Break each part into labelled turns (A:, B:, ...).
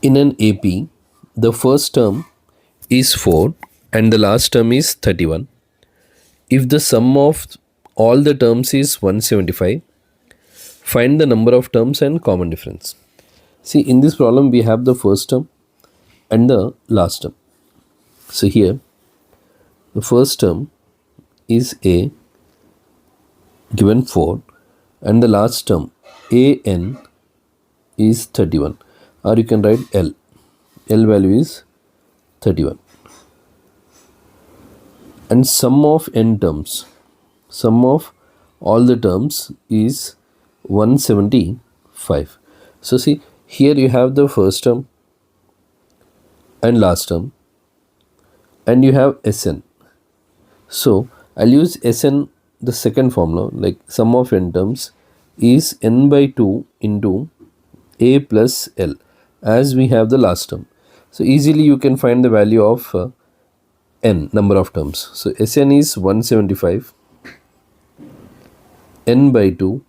A: In an AP, the first term is 4 and the last term is 31. If the sum of all the terms is 175, find the number of terms and common difference. See, in this problem we have the first term and the last term. So here the first term is A given 4 and the last term AN is 31, or you can write L. L value is 31. And sum of n terms, sum of all the terms is 175. So see, here you have the first term and last term and you have Sn. So I'll use Sn, the second formula, like sum of n terms is n by 2 into A plus L, as we have the last term. So easily you can find the value of n, number of terms. So Sn is 175, n by 2,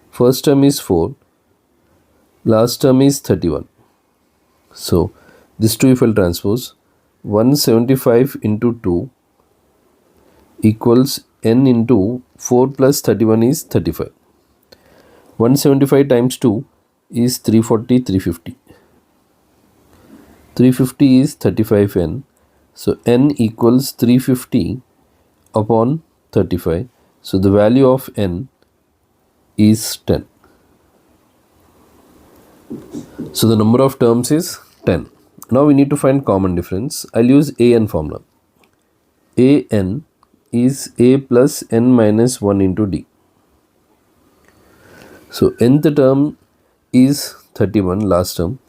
A: first term is 4, last term is 31. So this 2 if I'll transpose, 175 into 2 equals n into 4 plus 31 is 35. 175 times 2 is 340, 350. 350 is 35n. So n equals 350 upon 35. So the value of n is 10. So the number of terms is 10. Now we need to find common difference. I'll use an formula. An is a plus n minus 1 into d. So nth term is 31, last term.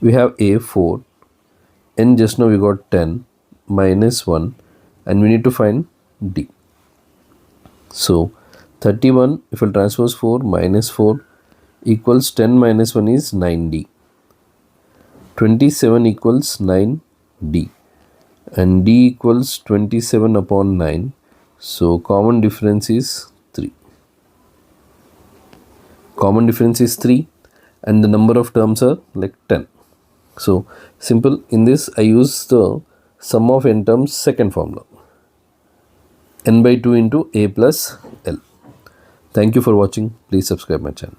A: We have a 4, n just now we got 10 minus 1, and we need to find d. So 31 if I transpose 4 minus 4 equals 10 minus 1 is 9d. 27 equals 9d, and d equals 27 upon 9. So common difference is 3. Common difference is 3 and the number of terms are like 10. So simple. In this I use the sum of n terms second formula, n by 2 into A plus L. Thank you for watching. Please subscribe my channel.